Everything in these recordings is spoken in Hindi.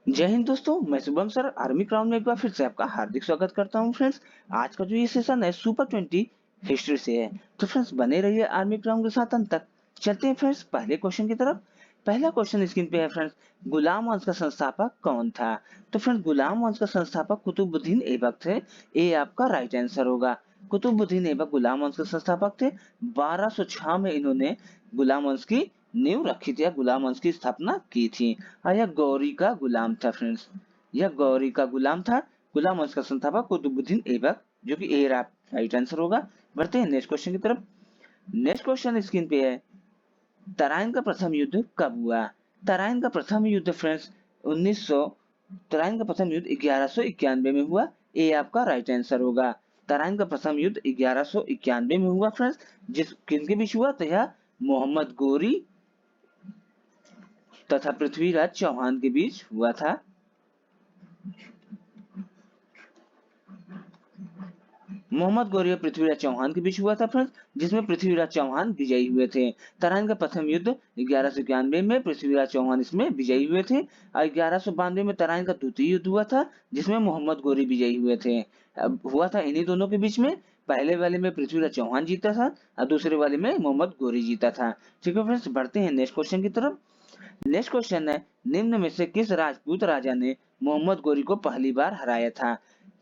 जय हिंद दोस्तों, मैं शुभम सर आर्मी क्राउन में एक बार फिर से आपका हार्दिक स्वागत करता हूं फ्रेंड्स। आज का जो ये सेशन है सुपर 20 हिस्ट्री से है। तो फ्रेंड्स बने रहिए आर्मी क्राउन के साथ अंत तक। चलते हैं फ्रेंड्स पहले क्वेश्चन की तरफ। पहला क्वेश्चन स्क्रीन पे है फ्रेंड्स, गुलाम वंश का संस्थापक कौन था? तो फ्रेंड्स गुलाम वंश का संस्थापक कुतुबुद्दीन ऐबक थे। ये आपका राइट आंसर होगा। कुतुबुद्दीन ऐबक गुलाम वंश के संस्थापक थे। 1206 में इन्होंने गुलाम वंश की नींव रखी थी या गुलाम वंश की स्थापना की थी। यह गौरी का गुलाम था फ्रेंड्स। यह गौरी का गुलाम था। गुलाम वंश का संस्थापक कुतुबुद्दीन ऐबक, जो कि ए राइट आंसर होगा। बढ़ते हैं नेक्स्ट क्वेश्चन की तरफ। नेक्स्ट क्वेश्चन स्क्रीन पे है, तराइन का प्रथम युद्ध कब हुआ? तराइन का प्रथम युद्ध फ्रेंड्स 1900 तराइन का प्रथम युद्ध 1191 में हुआ। ये आपका राइट आंसर होगा। तराइन का प्रथम युद्ध 1191 में हुआ फ्रेंड्स। जिस किनके बीच हुआ? तो यह मोहम्मद गोरी तथा पृथ्वीराज चौहान के बीच हुआ था। मोहम्मद गौरी और पृथ्वीराज चौहान के बीच हुआ था फ्रेंड्स, जिसमें पृथ्वीराज चौहान विजयी हुए थे। तराइन का प्रथम युद्ध 1191 में पृथ्वीराज चौहान इसमें विजयी हुए थे और 1192 में तराइन का द्वितीय युद्ध हुआ था, जिसमें मोहम्मद गौरी विजयी हुए थे। अब हुआ था इन्हीं दोनों के बीच में। पहले वाले में पृथ्वीराज चौहान जीता था और दूसरे वाले में मोहम्मद गौरी जीता था। ठीक है फ्रेंड्स, बढ़ते हैं नेक्स्ट क्वेश्चन की तरफ। नेक्स्ट क्वेश्चन है, निम्न में से किस राजपूत राजा ने मोहम्मद गोरी को पहली बार हराया था?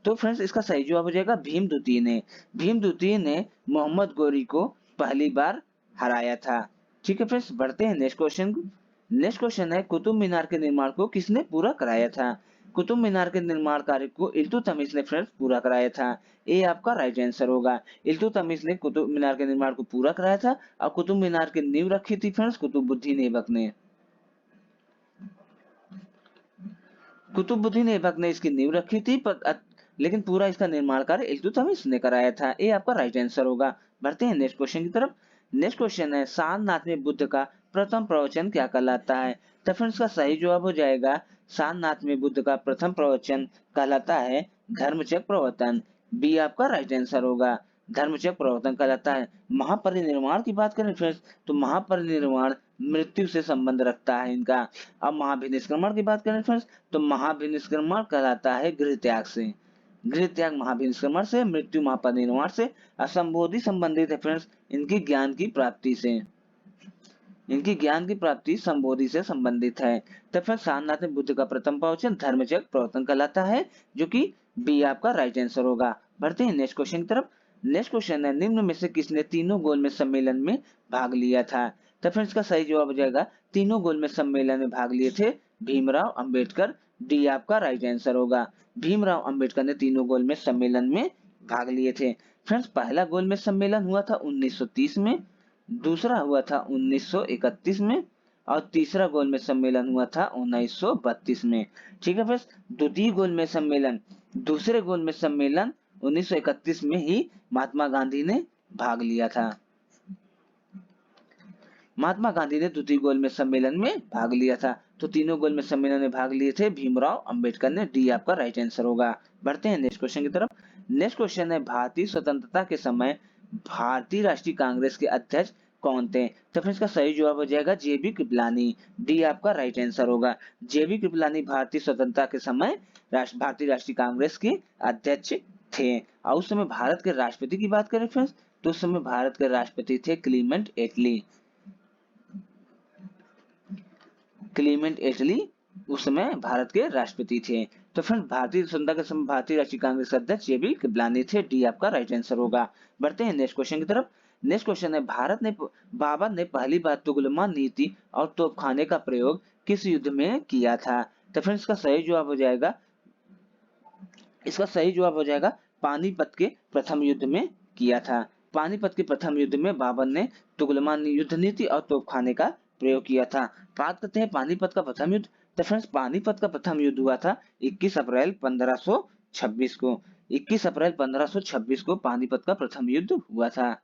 तो फ्रेंड्स इसका सही जवाब हो जाएगा भीम द्वितीय ने। भीम द्वितीय ने मोहम्मद गोरी को पहली बार हराया था। ठीक है फ्रेंड्स, बढ़ते हैं नेक्स्ट क्वेश्चन। नेक्स्ट क्वेश्चन है, कुतुब मीनार के निर्माण को किसने पूरा कराया था? कुतुब मीनार के निर्माण कार्य को इल्तुतमिश ने फ्रेंड्स पूरा कराया था। ये आपका राइट आंसर होगा। इल्तुतमिश ने कुतुब मीनार के निर्माण को पूरा कराया था और कुतुब मीनार की नींव रखी थी फ्रेंड्स कुतुबुद्दीन ऐबक ने। कुतुबुद्दीन ऐबक ने इसकी नींव रखी थी लेकिन पूरा इसका निर्माण कार्य इल्तुतमिश ने कराया था। ये आपका राइट आंसर होगा। बढ़ते हैं नेक्स्ट क्वेश्चन की तरफ। नेक्स्ट क्वेश्चन है, सारनाथ में बुद्ध का प्रथम प्रवचन क्या कहलाता है? तो फ्रेंड्स का सही जवाब हो जाएगा, सारनाथ में बुद्ध का प्रथम प्रवचन कहलाता है धर्मचक्र प्रवर्तन। बी आपका राइट आंसर होगा। धर्मचक्र प्रवर्तन कहलाता है। महापरिनिर्वाण की बात करें फ्रेंड्स, तो महापरिनिर्वाण मृत्यु से संबंध रखता है इनका। अब महाभिनिष्क्रमण की बात करें फ्रेंड्स, तो महाभिनिष्क्रमण कहलाता है गृह त्याग से। गृह त्याग महाभिनिष्क्रमण से, मृत्यु महापरिनिर्वाण से। असंबोधि संबंधित है फ्रेंड्स इनकी ज्ञान की प्राप्ति से। इनकी ज्ञान की प्राप्ति संबोधि से संबंधित है। तो फिर सारनाथ में बुद्ध का प्रथम प्रवचन धर्मचक्र प्रवर्तन कहलाता है, जो कि बी आपका राइट आंसर होगा। बढ़ते हैं नेक्स्ट क्वेश्चन की तरफ। नेक्स्ट क्वेश्चन है, निम्न में से किसने तीनों गोलमेज सम्मेलन में भाग लिया था? तो फिर इसका सही जवाब हो जाएगा, तीनों गोलमेज सम्मेलन में भाग लिए थे भीमराव अंबेडकर। डी आपका राइट आंसर होगा। भीमराव अंबेडकर ने तीनों गोलमेज सम्मेलन में भाग लिए थे। फ्रेंड्स पहला गोलमेज सम्मेलन हुआ था 1930 में, दूसरा हुआ था 1931 में और तीसरा गोलमेज सम्मेलन हुआ था 1932 में। ठीक है फ्रेंड्स, द्वितीय गोलमेज सम्मेलन, दूसरे गोलमेज सम्मेलन 1931 में ही महात्मा गांधी ने भाग लिया था। महात्मा गांधी ने द्वितीय गोलमेज सम्मेलन में भाग लिया था। तो तीनों गोलमेज सम्मेलन में भाग लिए थे भीमराव अंबेडकर ने। डी आपका राइट आंसर होगा। बढ़ते हैं नेक्स्ट क्वेश्चन की तरफ। नेक्स्ट क्वेश्चन है, भारतीय स्वतंत्रता के समय भारतीय राष्ट्रीय कांग्रेस के अध्यक्ष कौन थे? तो फिर इसका सही जवाब हो जाएगा जेबी कृपलानी। डी आपका राइट आंसर होगा। जेबी कृपलानी भारतीय स्वतंत्रता के समय भारतीय राष्ट्रीय कांग्रेस के अध्यक्ष थे। और उस समय भारत के राष्ट्रपति की बात करें फ्रेंड्स, तो उस समय भारत के राष्ट्रपति थे क्लीमेंट एटली। क्लीमेंट एटली उस समय भारत के राष्ट्रपति थे। तो फ्रेंड भारतीय स्वतंत्रता के समय भारतीय राष्ट्रीय कांग्रेस अध्यक्ष ये भी कृपलानी थे। डी आपका राइट आंसर होगा। बढ़ते हैं नेक्स्ट क्वेश्चन की तरफ। नेक्स्ट क्वेश्चन है, बाबर ने पहली बार तुगलमा नीति और तोपखाने का प्रयोग किस युद्ध में किया था? तो फ्रेंड्स इसका सही जवाब हो जाएगा पानीपत के प्रथम युद्ध में किया था। पानीपत के प्रथम युद्ध में बाबर ने तुगलमा युद्ध नीति और तोपखाने का प्रयोग किया था। बात करते हैं पानीपत का प्रथम युद्ध। तो फ्रेंड्स पानीपत का प्रथम युद्ध हुआ था 21 अप्रैल 1526 को। 21 अप्रैल 1526 को पानीपत का प्रथम युद्ध हुआ था।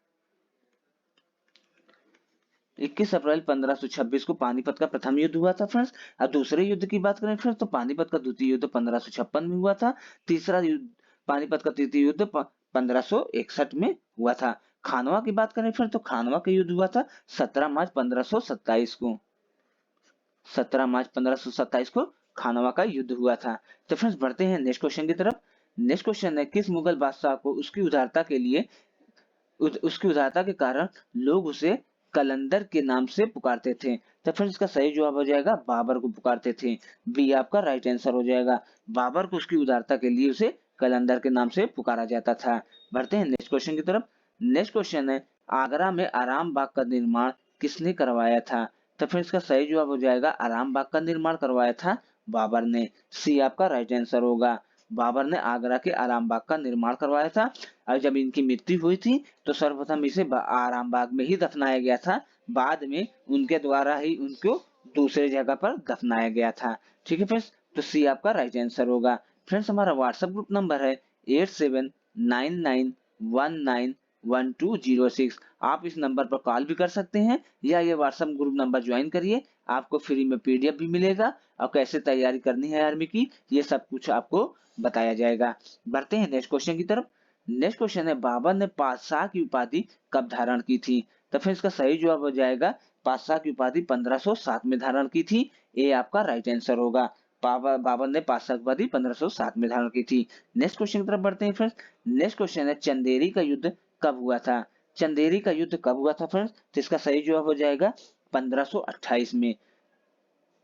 21 अप्रैल 1526 को पानीपत का प्रथम युद्ध हुआ था फ्रेंड्स। और दूसरे युद्ध की बात करें फ्रेंड्स, तो पानीपत का द्वितीय युद्ध 1556 में हुआ था। तीसरा युद्ध पानीपत का तृतीय युद्ध 1561 में हुआ था। खानवा की बात करें फ्रेंड्स, तो खानवा का युद्ध हुआ था 17 मार्च 1527 को। 17 मार्च 1527 को खानवा का युद्ध हुआ था। तो फ्रेंड्स बढ़ते हैं नेक्स्ट क्वेश्चन की तरफ। नेक्स्ट क्वेश्चन है किस मुगल बादशाह को उसकी उदारता के लिए उसकी उदारता के कारण लोग उसे कलंदर के नाम से पुकारते थे। तो फ्रेंड्स इसका सही जवाब हो जाएगा बाबर को पुकारते थे। बी आपका राइट आंसर हो जाएगा। बाबर को उसकी उदारता के लिए उसे कलंदर के नाम से पुकारा जाता था। बढ़ते हैं नेक्स्ट क्वेश्चन की तरफ। नेक्स्ट क्वेश्चन है आगरा में आराम बाग का निर्माण किसने करवाया था। तो फिर इसका सही जवाब हो जाएगा आराम बाग का निर्माण करवाया था बाबर ने। सी आपका राइट आंसर होगा। बाबर ने आगरा के आराम बाग का निर्माण करवाया था और जब इनकी मृत्यु हुई थी तो सर्वप्रथम इसे आराम बाग में ही दफनाया गया था। बाद में उनके द्वारा ही उनको दूसरे जगह पर दफनाया गया था। ठीक है फ्रेंड्स, तो सी आपका राइट आंसर होगा। फ्रेंड्स हमारा व्हाट्सएप ग्रुप नंबर है 8799191206। आप इस नंबर पर कॉल भी कर सकते हैं या ये व्हाट्सएप ग्रुप नंबर ज्वाइन करिए, आपको फ्री में पीडीएफ भी मिलेगा और कैसे तैयारी करनी है आर्मी की ये सब कुछ आपको बताया जाएगा। बढ़ते हैं नेक्स्ट क्वेश्चन की तरफ। नेक्स्ट क्वेश्चन है बाबर ने पातशाह की उपाधि कब धारण की थी। तो फिर इसका सही जवाब हो जाएगा पातशाह की उपाधि 1507 में धारण की थी। ए आपका राइट आंसर होगा। बाबर ने पातशाह की उपाधि 1507 में धारण की थी। नेक्स्ट क्वेश्चन की तरफ बढ़ते हैं फ्रेंड्स। नेक्स्ट क्वेश्चन है चंदेरी का युद्ध कब हुआ था। चंदेरी का युद्ध कब हुआ था फ्रेंड्स, तो इसका सही जवाब हो जाएगा 1528 में।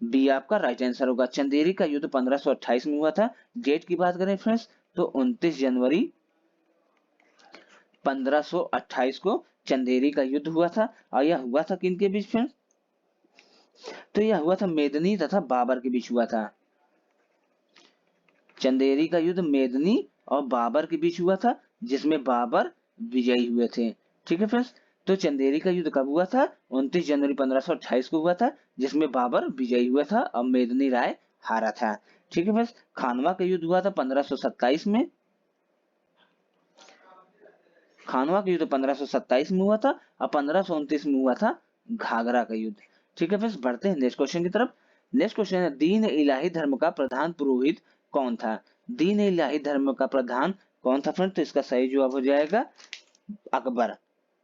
बी आपका राइट आंसर होगा। चंदेरी का युद्ध 1528 में हुआ था। डेट की बात करें फ्रेंड्स तो 29 जनवरी 1528 को चंदेरी का युद्ध हुआ था। और यह हुआ था किनके बीच फ्रेंड्स, तो यह हुआ था मेदिनी तथा बाबर के बीच हुआ था। चंदेरी का युद्ध मेदिनी और बाबर के बीच हुआ था जिसमें बाबर विजयी हुए थे। ठीक है फ्रेंड्स, तो चंदेरी का युद्ध कब हुआ था, 29 जनवरी 1528 को हुआ था जिसमें बाबर विजयी हुआ था और मेदिनी राय हारा था। ठीक है फ्रेंड्स, खानवा का युद्ध हुआ था 1527 में। खानवा का युद्ध 1527 में हुआ था और 1529 में हुआ था घाघरा का युद्ध। ठीक है फ्रेंड्स, बढ़ते हैं नेक्स्ट क्वेश्चन की तरफ। नेक्स्ट क्वेश्चन है दीन इलाही धर्म का प्रधान पुरोहित कौन था। दीन इलाही धर्म का प्रधान कौन था फ्रेंड्स, तो इसका सही जवाब हो जाएगा अकबर।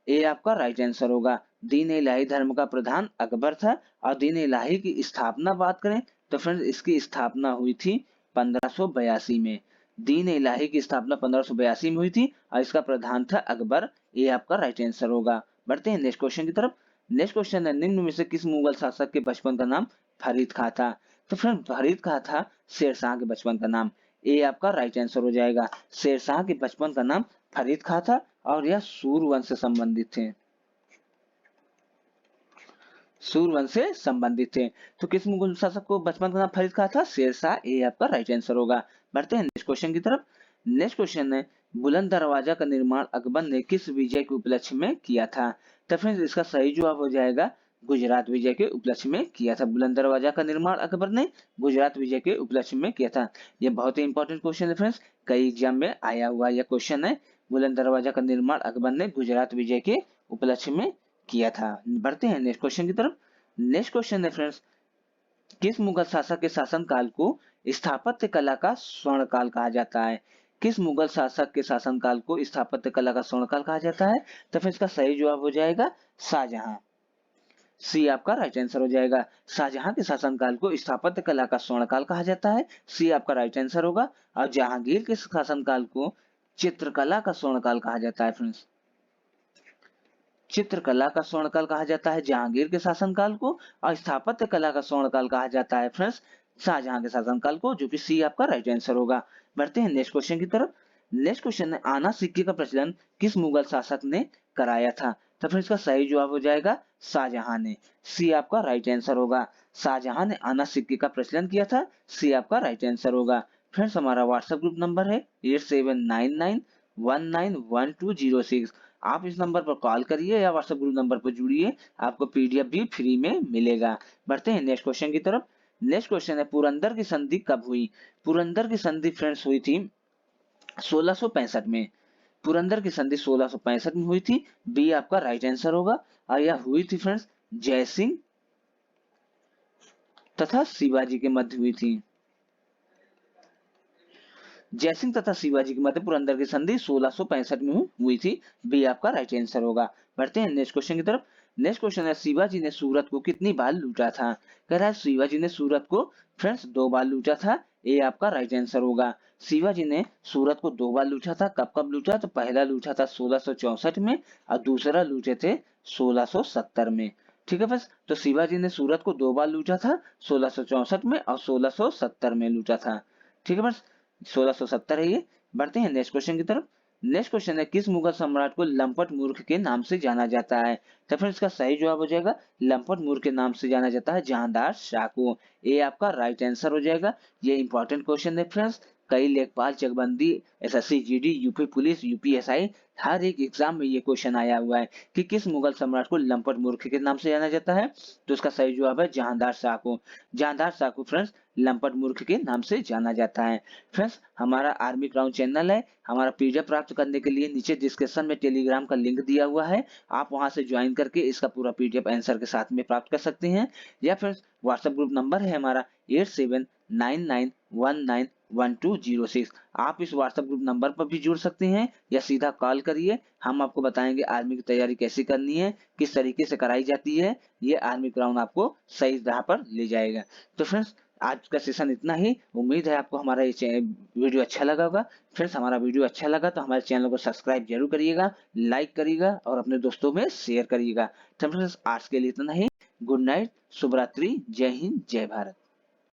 ए आपका राइट आंसर होगा। दीन इलाही धर्म का प्रधान अकबर था। और दीन इलाही की स्थापना बात करें तो फ्रेंड्स इसकी स्थापना हुई थी 1582 में। दीन इलाही की स्थापना 1582 में हुई थी और इसका प्रधान था अकबर। ये आपका राइट आंसर होगा। बढ़ते हैं नेक्स्ट क्वेश्चन की तरफ। नेक्स्ट क्वेश्चन है निम्न में से किस मुगल शासक के बचपन का नाम फरीद खां था। तो फ्रेंड फरीद खां था शेरशाह के बचपन का नाम। ए आपका राइट आंसर हो जाएगा। शेरशाह के बचपन का नाम फरीद खां था और यह सूर्यवंश से संबंधित थे। सूर्यवंश से संबंधित थे। तो किस मुगल शासक को बचपन का नाम फरीद खां था, शेरशाह। ए आपका राइट आंसर होगा। बढ़ते हैं नेक्स्ट क्वेश्चन की तरफ। नेक्स्ट क्वेश्चन है बुलंद दरवाजा का निर्माण अकबर ने किस विजय के उपलक्ष्य में किया था। तो फ्रेंड्स इसका सही जवाब हो जाएगा गुजरात विजय के उपलक्ष्य में किया था। बुलंद दरवाजा का निर्माण अकबर ने गुजरात विजय के उपलक्ष्य में किया था। यह बहुत ही इंपॉर्टेंट क्वेश्चन है फ्रेंड्स, कई एग्जाम में आया हुआ यह क्वेश्चन है। बुलंद दरवाजा का निर्माण अकबर ने गुजरात विजय के उपलक्ष्य में किया था। बढ़ते हैं नेक्स्ट क्वेश्चन की तरफ। नेक्स्ट क्वेश्चन है फ्रेंड्स किस मुगल शासक के शासनकाल को स्थापत्य कला का स्वर्ण काल कहा जाता है। किस मुगल शासक के शासनकाल को स्थापत्य कला का स्वर्ण काल कहा जाता है। तो फिर इसका सही जवाब हो जाएगा शाहजहां। सी आपका राइट आंसर हो जाएगा। शाहजहां के शासनकाल को स्थापत्य कला का स्वर्ण काल कहा जाता है। सी आपका राइट आंसर होगा। और जहांगीर के शासनकाल को चित्रकला का स्वर्ण काल कहा जाता है फ्रेंड्स। चित्रकला का स्वर्णकाल कहा जाता है जहांगीर के शासनकाल को और स्थापत्य कला का स्वर्णकाल कहा जाता है फ्रेंड्स शाहजहां के शासनकाल को, जो कि सी आपका राइट आंसर होगा। बढ़ते हैं नेक्स्ट क्वेश्चन की तरफ। नेक्स्ट क्वेश्चन है आना सिक्के का प्रचलन किस मुगल शासक ने कराया था। तो फिर इसका सही जवाब हो जाएगा शाहजहां ने। सी आपका राइट आंसर होगा। शाहजहां ने आना सिक्के का प्रचलन किया था। सी आपका राइट आंसर होगा। फ्रेंड्स हमारा व्हाट्सएप ग्रुप नंबर है 8799191206। आप इस नंबर पर कॉल करिए या व्हाट्सएप ग्रुप नंबर पर जुड़िए, आपको पीडीएफ भी फ्री में मिलेगा। बढ़ते हैं नेक्स्ट क्वेश्चन की तरफ। नेक्स्ट क्वेश्चन है पुरंदर की संधि कब हुई। पुरंदर की संधि फ्रेंड्स हुई थी 1665 में। पुरंदर की संधि 1665 में हुई थी। बी आपका राइट आंसर होगा। और यह हुई थी फ्रेंड्स जयसिंह तथा शिवाजी के मध्य हुई थी। जयसिंह तथा शिवाजी के मध्य पुरंदर की संधि 1665 में हुई थी। बी आपका राइट आंसर होगा। बढ़ते हैं नेक्स्ट क्वेश्चन की तरफ। नेक्स्ट क्वेश्चन है शिवाजी ने सूरत को कितनी बार लूटा था? कह रहा है शिवाजी ने सूरत को फ्रेंड्स 2 बार लूटा था। ये आपका राइट आंसर होगा। शिवाजी ने सूरत को 2 बार लूटा था। कब कब लूटा? तो पहला लूटा था 1664 में और दूसरा लूटे थे 1670 में। ठीक है बस, तो शिवाजी ने सूरत को 2 बार लूटा था, 1664 में और 1670 में लूटा था। ठीक है बस, 1670 है ये। बढ़ते हैं नेक्स्ट क्वेश्चन की तरफ। नेक्स्ट क्वेश्चन है किस मुगल सम्राट को लंपट मूर्ख के नाम से जाना जाता है? तो फिर इसका सही जवाब हो जाएगा लंपट मूर्ख के नाम से जाना जाता है जहांदार शाह को। ये आपका राइट आंसर हो जाएगा। ये इंपॉर्टेंट क्वेश्चन है फ्रेंड्स। कई लेखपाल, चकबंदी, SSC GD, UP police, UPSI, हर एक एग्जाम में ये क्वेश्चन आया हुआ है कि किस मुगल सम्राट को लंपट मूर्ख के नाम से जाना जाता है। तो इसका सही जवाब है जहांदार शाह को। जहांदार शाह को फ्रेंड्स लंपट मूर्ख के नाम से जाना जाता है। फ्रेंड्स हमारा आर्मी क्राउन चैनल है। हमारा पीडीएफ प्राप्त करने के लिए नीचे डिस्क्रिप्शन में टेलीग्राम का लिंक दिया हुआ है। आप वहां से ज्वाइन करके इसका पूरा पीडीएफ आंसर के साथ में प्राप्त कर सकते हैं। या फिर व्हाट्सएप ग्रुप नंबर है हमारा 8799191206। आप इस व्हाट्सएप ग्रुप नंबर पर भी जुड़ सकते हैं या सीधा कॉल करिए। हम आपको बताएंगे आर्मी की तैयारी कैसे करनी है, किस तरीके से कराई जाती है। ये आर्मी क्राउन आपको सही राह पर ले जाएगा। तो फ्रेंड्स आज का सेशन इतना ही। उम्मीद है आपको हमारा ये वीडियो अच्छा लगा होगा। फ्रेंड्स हमारा वीडियो अच्छा लगा तो हमारे चैनल को सब्सक्राइब जरूर करिएगा, लाइक करिएगा और अपने दोस्तों में शेयर करिएगा। तो फ्रेंड्स आज के लिए इतना ही। गुड नाइट, शुभ रात्रि, जय हिंद, जय भारत।